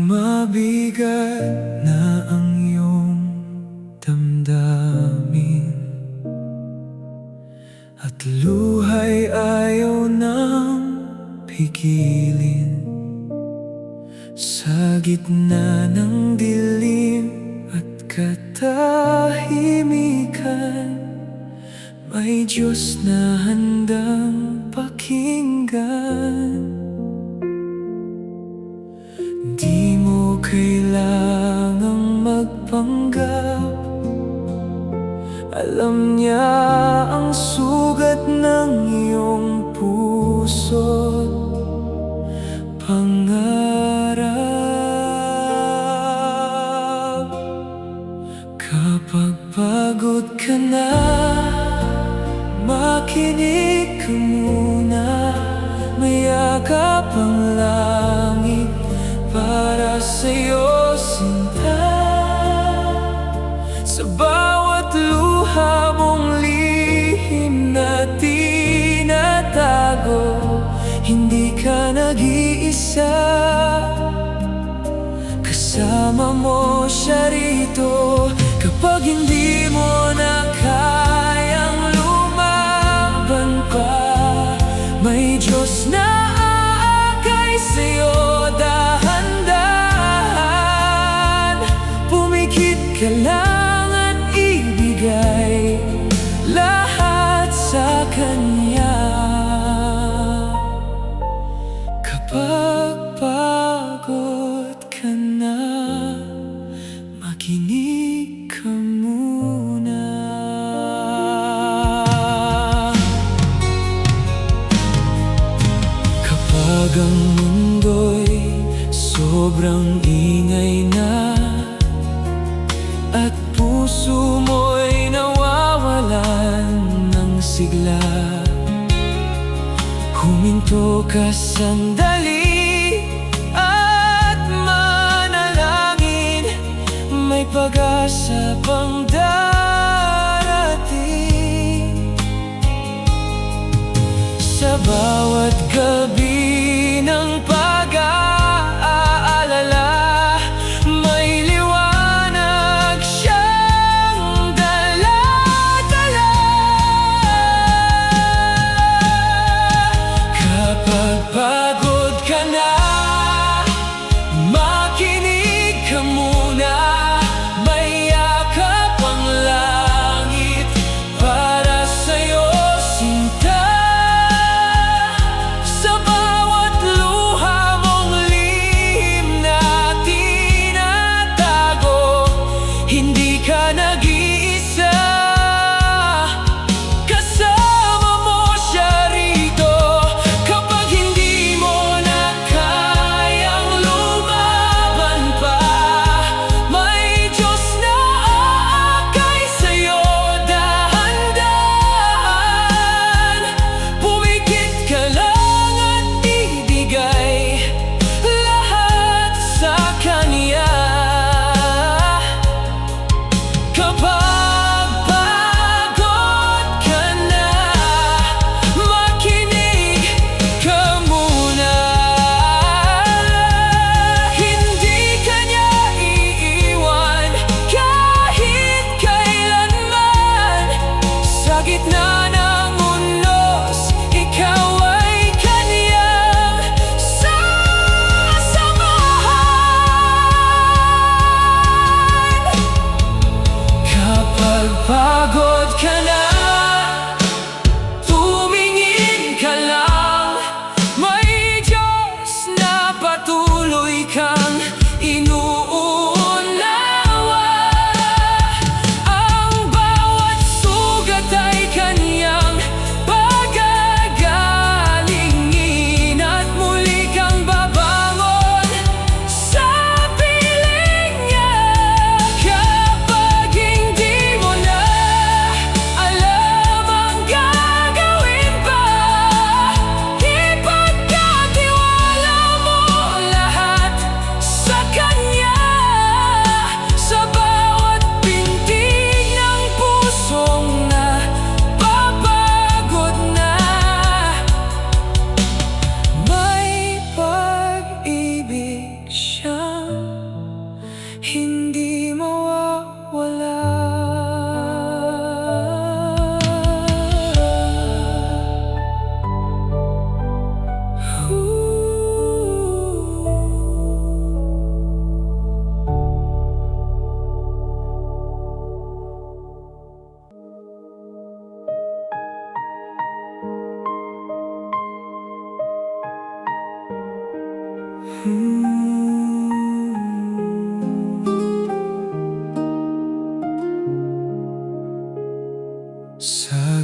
mabigat na ang iyong damdamin at luhay ayaw nang pigilin, sa gitna ng dilim at katahimikan, may Diyos na handang pakinggan. Di mo kailangang magpanggap, alam niya ang sugat ng iyong puso't pangarap. Kapag pagod ka na, makinig ka muna, mayakap ang langit para sa'yo, sinta. Sa bawat luha mong lihim na tinatago, hindi ka nag-iisa. Kasama mo siya rito kapag hindi mo na kayang lumaban pa. May Diyos na aakay sa'yo, dahan-dahan. Pumikit ka lang at ibigay lahat sa Kanya. Kapag pagod ka na, makinig ka muna. Kapag ang mundo'y sobrang ingay na at puso mo'y nawawalan ng sigla, huminto ka sandali at manalangin. May pag-asa pang darating. Sa bawat gabi ng pag-aalala, may liwanag siyang dala-dala. Kapag pagod ka na, makinig ka muna, may yakap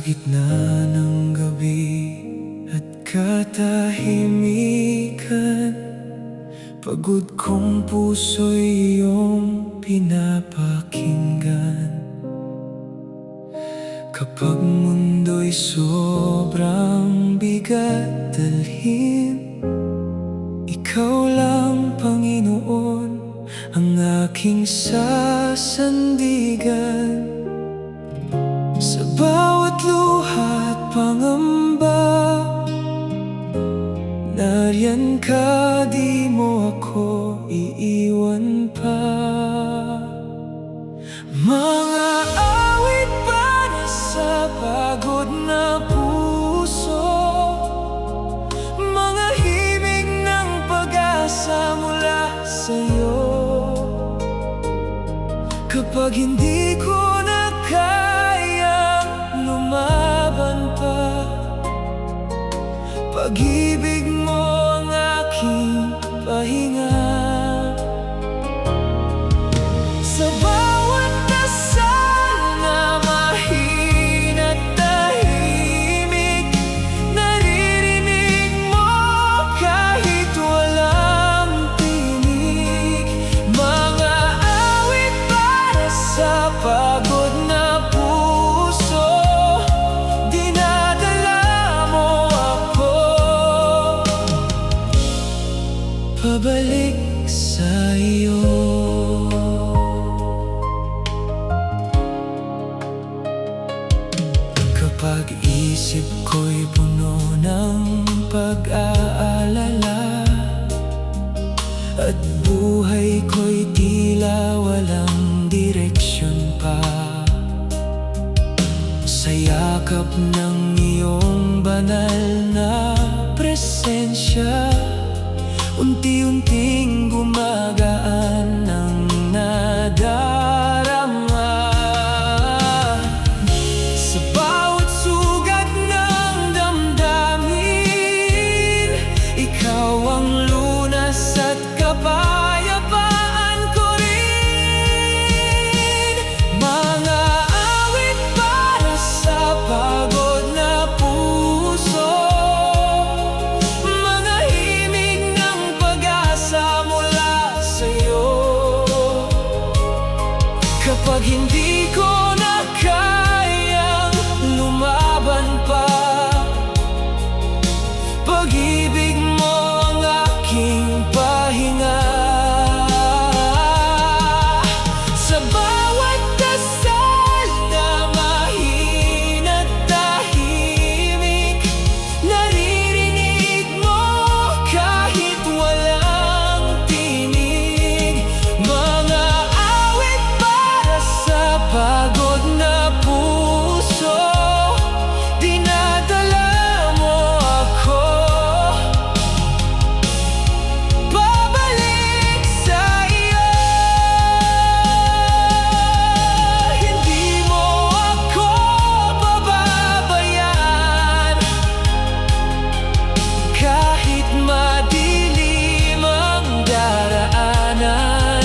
gitna ng gabi at katahimikan, pagod kong puso'y iyong pinapakinggan. Kapag mundo'y sobrang bigat dalhin, ikaw lang, Panginoon, ang aking sasandigan. Sa bawat luha at pangamba, nariyan ka, di mo ako iiwan pa. Mga awit para sa pagod na puso, mga himig ng pag-asa mula sa'yo. Kapag hindi ko na kayang lumaban pa, pag-ibig mo ang aking pahinga. Sa bawat dasal na mahina't tahimik, naririnig mo kahit walang tinig. Mga awit para sa pagod na puso, dinadala mo ako pabalik sa iyo. Kapag isip ko'y puno ng pag-aalala at buhay ko'y tila walang direksyon pa, sa yakap ng iyong banal na presensya, unti-unting gumagaan ang nadarama. Sa bawat sugat ng damdamin, ikaw ang lunas at kapayapaan ko rin. Mga awit para sa pagod na puso, mga himig ng pag-asa mula sa'yo. Kapag hindi ko na kayang lumaban pa, pag-ibig mo ang aking pahinga. Sa bawat dasal na mahina't tahimik, naririnig mo kahit walang tinig. Mga awit para sa pagod na puso, dinadala mo ako pabalik sa iyo. Hindi mo ako pababayaan, kahit madilim ang daraanan.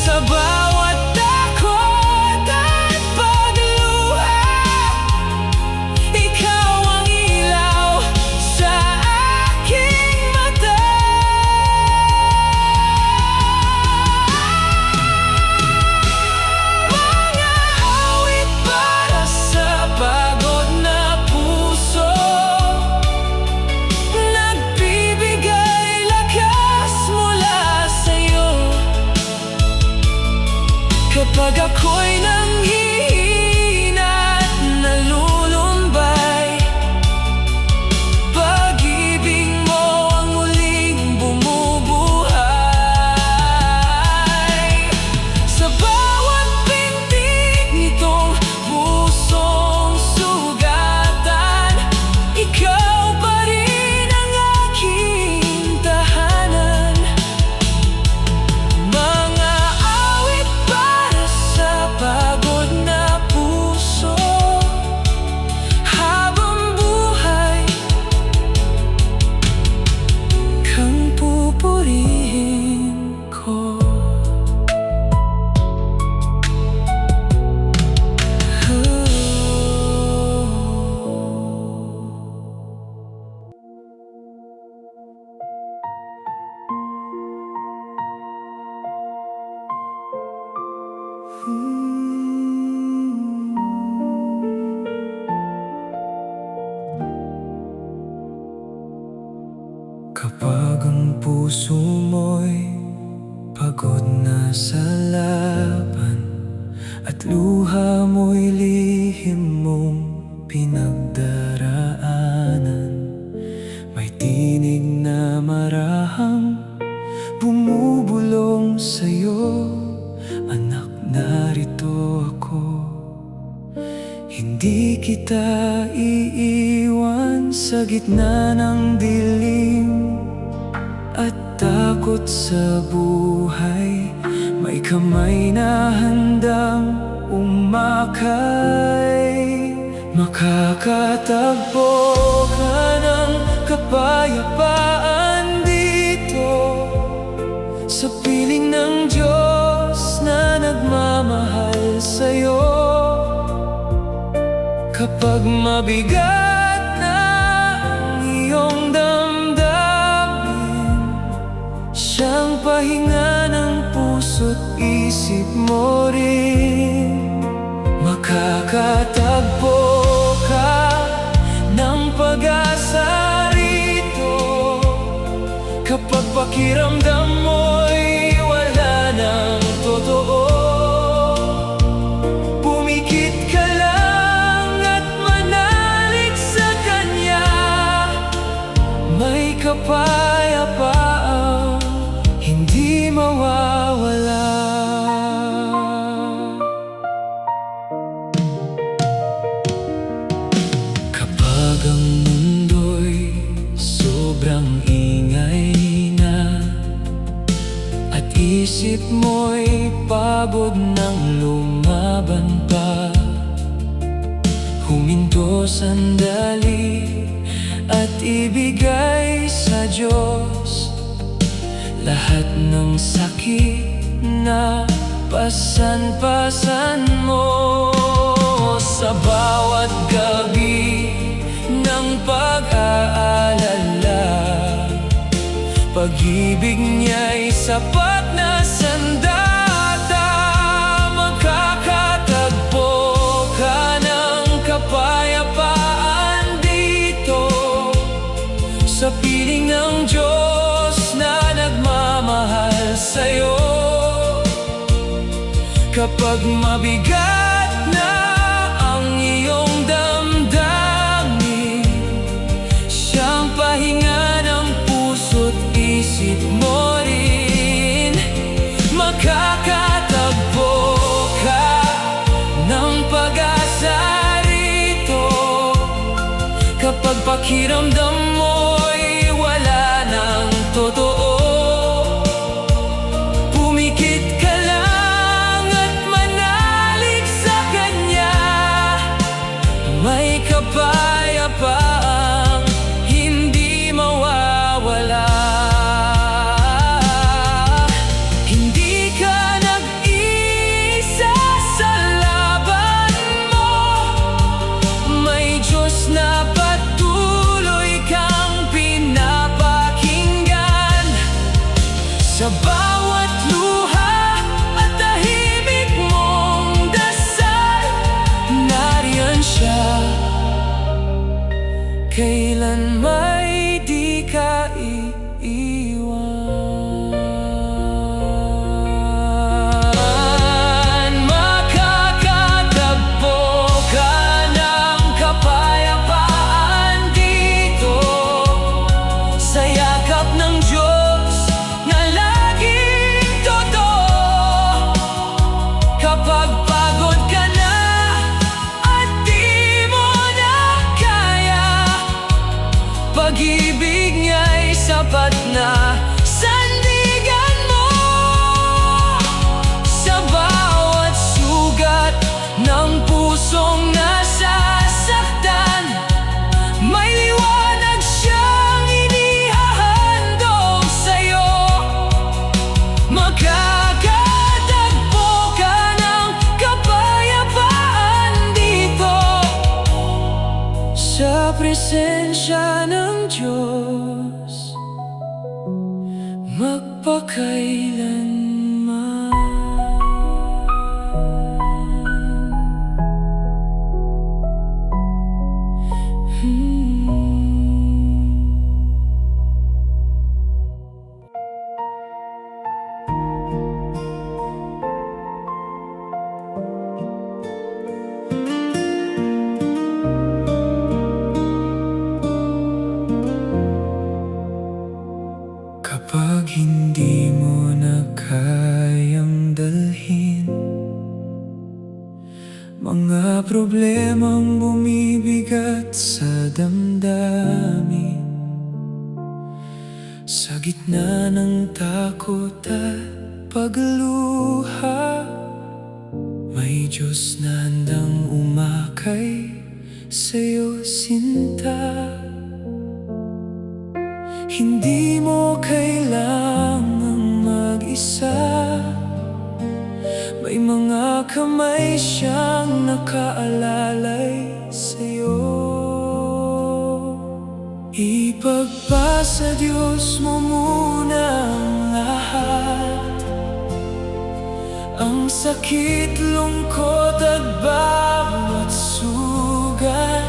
Sa bawat takot at pagluha, ikaw ang ilaw sa aking mata. Mga awit para sa pagod na puso, nagbibigay lakas mula sa'yo. Kapag ako'y nanghihina at nalulumbay, pag-ibig mo ang muling bumubuhay. Sa bawat pintig nitong pusong sugatan, ikaw pa rin ang aking tahanan. Mga awit para sa puso mo'y pagod na sa laban, at luha mo'y lihim mong pinagdaraanan. May tinig na marahang bumubulong sa'yo, anak, narito ako. Hindi kita iiwan sa gitna ng dilim at takot sa buhay. May kamay na handang umakay. Makakatagpo ka ng kapayapaan dito, sa piling ng Diyos na nagmamahal sa'yo. Kapag mabigat na ang iyong damdamin, siyang pahinga ng puso't isip mo rin. Makakatagpo ka ng pag-asa rito, kapag pakiramdam mo'y wala ng totoo. Pumikit ka lang at manalig sa Kanya. May kapayapaang hindi mawawala. Kapag ang mundo'y sobrang ingay na, at isip mo'y pagod ng lumaban pa, huminto sandali at ibigay sa Diyos lahat ng sakit na pasan-pasan mo. Sa bawat gabi ng pag-aalala, pag-ibig niya'y sapat na sandata. Makakatagpo ka ng kapayapaan dito, sa piling ng Diyos na nagmamahal sa'yo. Kapag mabigat na ang iyong damdamin, siyang pahinga ng puso't isip mo rin. Makakatagpo ka ng pag-asa rito, kapag pakiramdam mo'y wala ng totoo. Pumikit ka lang at manalig sa Kanya. May kapayapaang hindi mawawala. Hindi ka nag-iisa sa laban mo. May Diyos na patuloy kang pinapakinggan. Sa bawat luha at tahimik mong dasal, nariyan siya. Kailan may di ka iiwan. Makakatagpo ka ng kapayapaan dito, sa yakap ng Diyos na laging totoo. Kapag pagod ka na at di mo na kaya, pag-ibig niya'y sapat na sandigan mo. Sa bawat sugat ng pusong nasasaktan, may liwanag siyang inihahandog sa'yo. Makakatagpo ka ng kapayapaan dito, sa presensya ng Diyos magpakailanman. takot at pagluha, may Diyos na handang umakay sa'yo, sinta. Hindi mo kailangang mag-isa, may mga kamay siyang nakaalalay sa'yo. Ipagpasa Diyos mo muna ang lahat, ang sakit, lungkot at bawat sugat.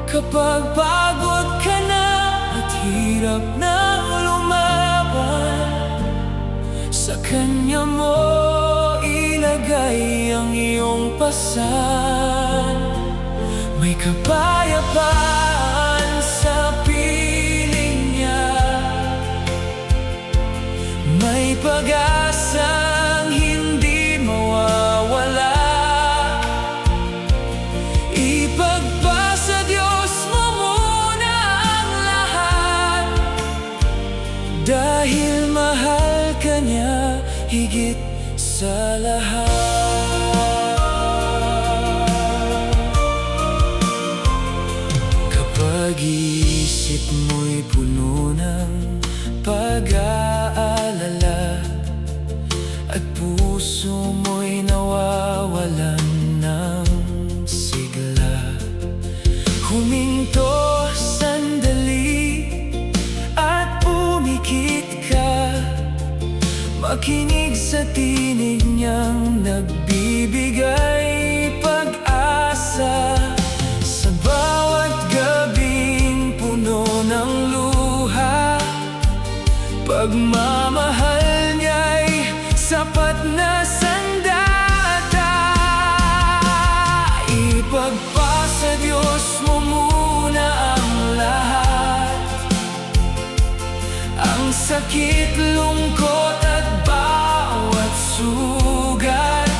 Kapag pagod ka na at hirap nang lumaban, sa Kanya mo ilagay ang iyong pasan. May kapayapaan sa piling niya, may pag-asang hindi mawawala. Ipagpasa Diyos mo muna ang lahat, dahil mahal ka niya higit sa lahat. Kapag isip mo'y puno ng pag-aalala at puso mo'y nawawalan ng sigla, huminto sandali at pumikit ka. Makinig sa tinig niyang nagbibigay pag-asa. Sa bawat gabing puno ng luha, pagmamahal niya'y sapat na sandata. Ipagpasa Diyos mo muna ang lahat, ang sakit, lungkot at bawat sugat.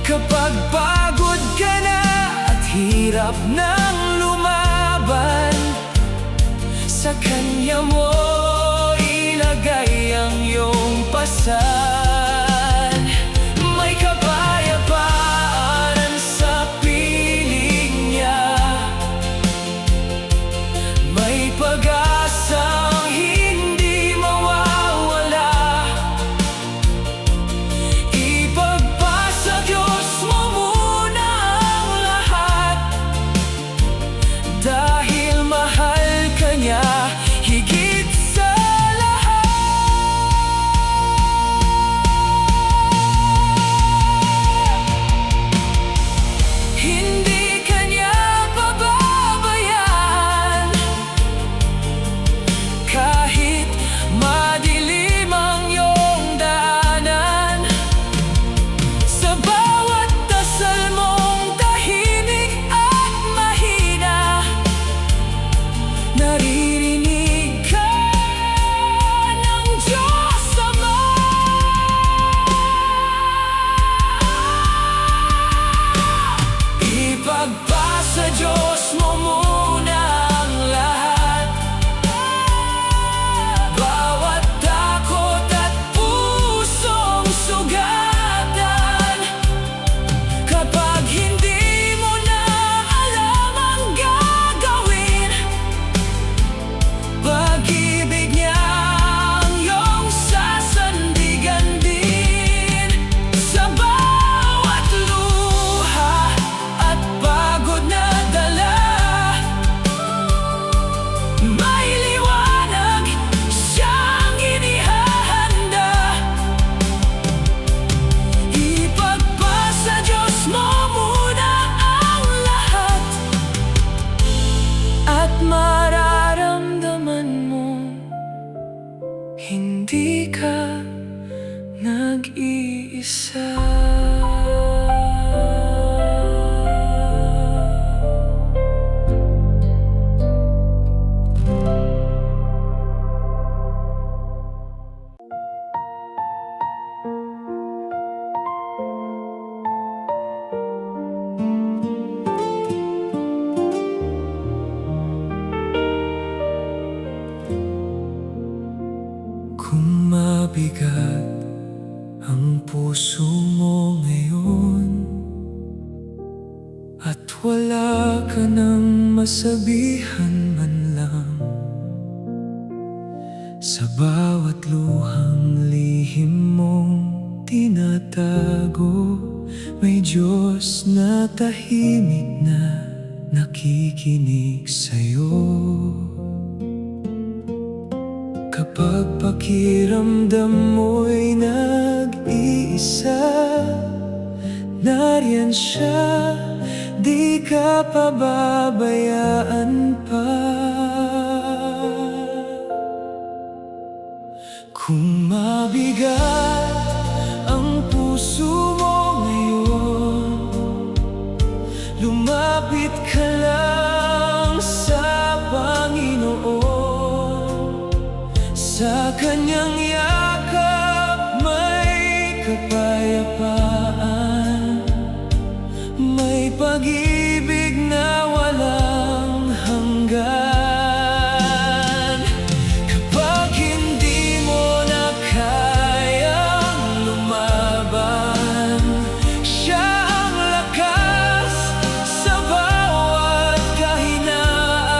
Kapag pagod ka na at hirap nang lumaban, sa Kanya mo ilagay ang iyong pasan. May kapayapaan sa piling niya, may pag-asang hindi mawawala. Ipagpasa Diyos mo muna ang lahat, dahil mahal ka niya higit sa lahat. Hindi ka niya pababayaan, kahit madilim ang iyong daanan. Sa bawat dasal mong tahimik at mahina, naririnig ka ng Diyos Ama. Ipagpasa Diyos mo muna ang lahat, bawat takot at pusong sugatan. Kapag hindi mo na alam ang gagawin, pag-ibig niya ang iyong sasandigan din. Sa bawat luha at pagod na dala, may liwanag siyang inihahanda. Ipagpasa Diyos mo muna ang lahat, at mararamdaman mo hindi ka nag-iisa. mabigat ang puso mo ngayon, at wala ka nang masabihan man lang, sa bawat luhang lihim mong tinatago, may Diyos na tahimik na nakikinig sa'yo. Kapag pakiramdam mo'y nag-iisa, nariyan siya, di ka pababayaan pa. Kung mabigat ang puso mo ngayon, lumapit ka lang sa Panginoon. Sa Kanyang yakap may kapayapaan, may pag-ibig na walang hanggan. Kapag hindi mo na kayang lumaban, Siya ang lakas sa bawat kahinaan.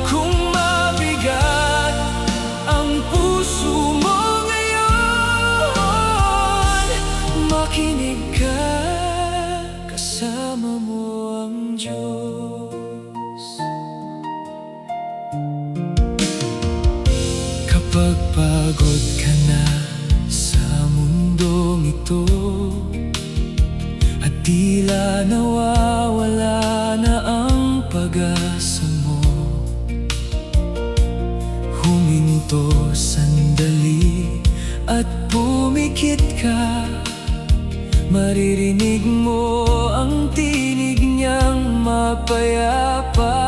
Kung mabigat ang puso mo ngayon, makinig ka, kasama mo ang Diyos. Kapag pagod ka na sa mundong ito, at tila nawawala na ang pag-asa mo, huminto sandali at pumikit ka. Maririnig mo ang tinig niyang mapayapa.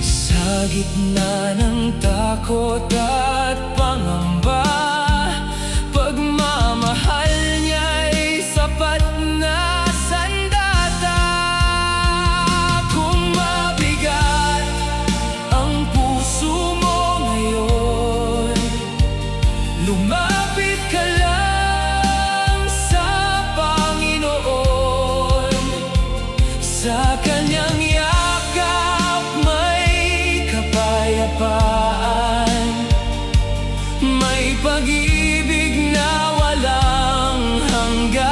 Sa gitna ng takot at pangamba, pagmamahal niya'y sapat na sandata. Kung mabigat ang puso mo ngayon, lumapit ka lang sa Panginoon. Sa Kanyang yakap may kapayapaan, may pag-ibig na walang hanggan.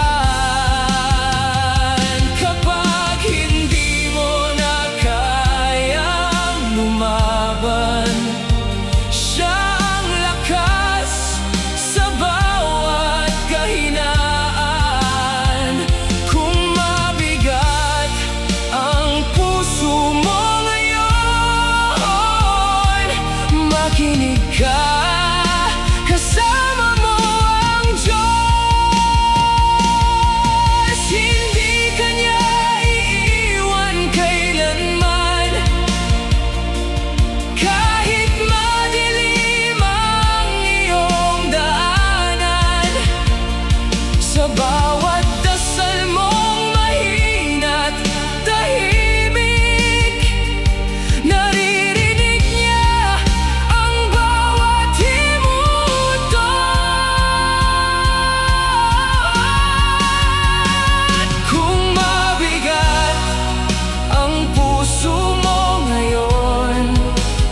Kapag hindi mo na kayang lumaban, Siya ang lakas sa bawat kahinaan. Kung mabigat ang puso mo ngayon, makinig ka, kasama mo ang Diyos. Hindi ka niya iiwan kailanman, kahit madilim ang iyong daanan. Sa bawat dasal mong mahina't tahimik, naririnig niya ang bawat himutot. Kung mabigat ang puso mo ngayon,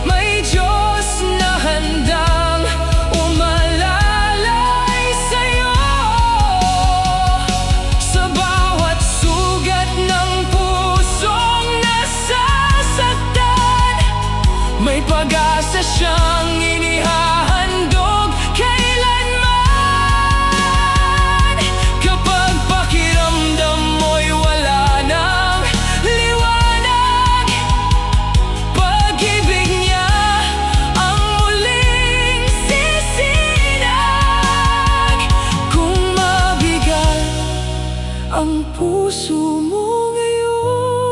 may Diyos na handang umalalay sa'yo. Sa bawat sugat ng pusong nasasaktan, may pag-asa Siyang inihahandog kailanman. Kapag pakiramdam mo'y wala nang liwanag, pag-ibig niya ang muling sisinag. Kung mabigat ang puso mo ngayon,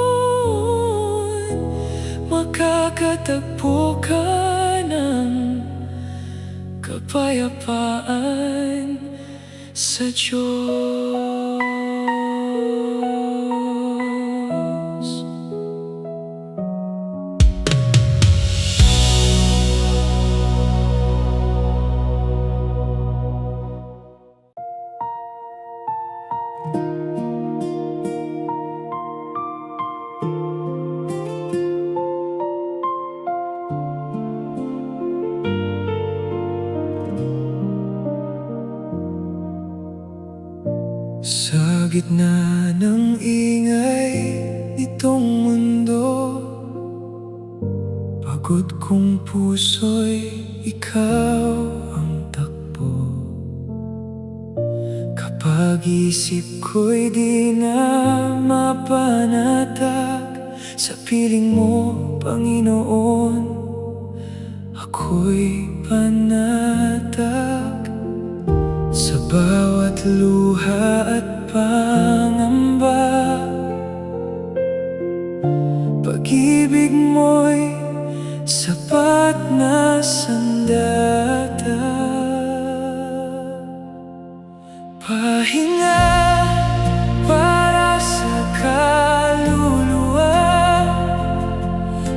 makakatagpo ka ng kapayapaan sa Diyos. gitna ng ingay nitong mundo, pagod kong puso'y ikaw ang takbo. Kapag isip ko'y di na mapanatag, sa piling mo, Panginoon, ako'y panatag. Sa bawat luha at pangamba, pag-ibig mo'y sapat na sandata. Pahinga para sa kaluluwa,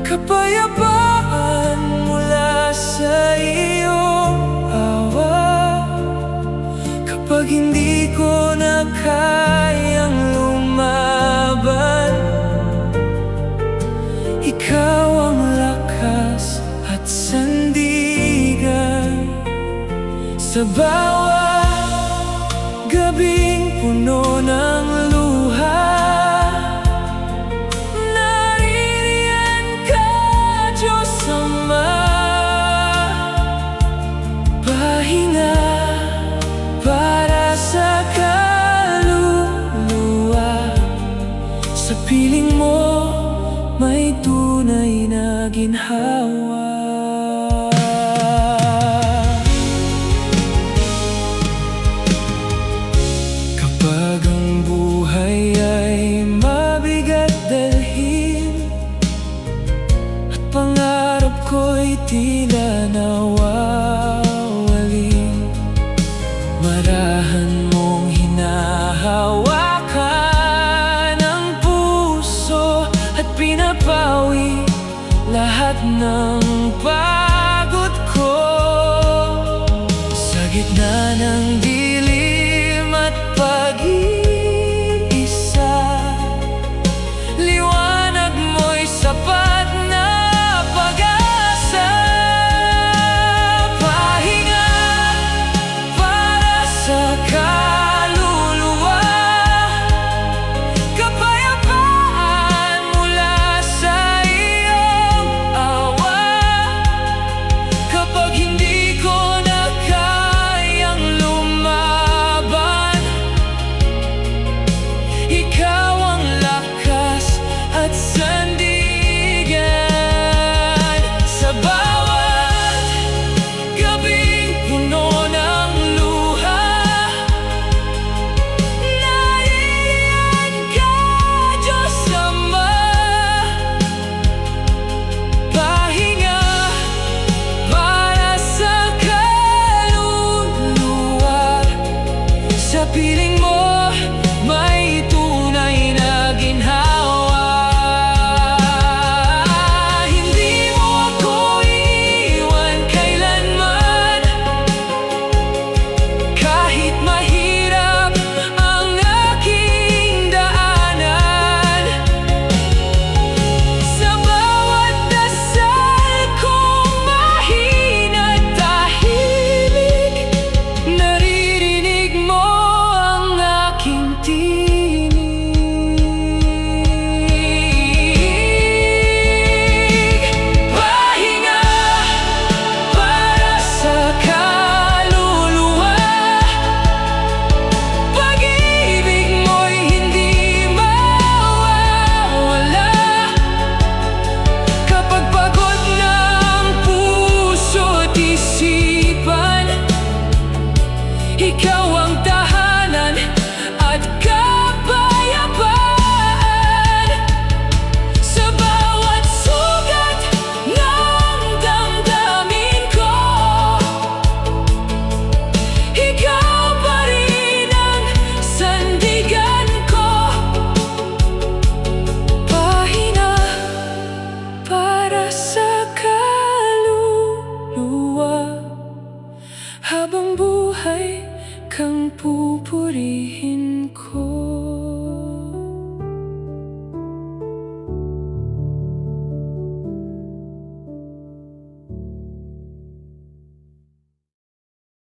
kapayapaan mula sa iyong awa. Kapag hindi ko na kayang lumaban, ikaw ang lakas at sandigan. Sa bawat gabing puno ng luha, naririyan ka, Diyos Ama. Pahinga para sa kaluluwa, sa piling mo may tunay na ginhawa. Kapag ang buhay ay mabigat dalhin, at pangarap ko'y tila nawawalin, marahan mong hinahawakan ang puso at pinapawi lahat ng pagod ko. Sa gitna ng dilim at pag-iisa, liwanag mo'y sapat na pag-asa. Pahinga para sa kaluluwa, kapayapaan mula sa iyong awa. Kapag hindi ko na kayang lumaban, ikaw ang lakas at sandigan. Sa bawat gabing puno ng luha, naririyan ka, Diyos Ama. Pahinga para sa kaluluwa, sa piling mo may tunay na ginhawa. Hindi mo ako iiwan kailanman, kahit mahirap ang aking daanan. Sa bawat dasal kong mahina at tahimik, naririnig mo ang aking tinig. Pahinga para sa kaluluwa, pag-ibig mo'y hindi mawawala. Kapag pagod na ang puso't isipan, ikaw ang tahanan at kapayapaan. Sa bawat sugat ng damdamin ko, ikaw pa rin ang sandigan ko. Pahinga para sa kaluluwa, habang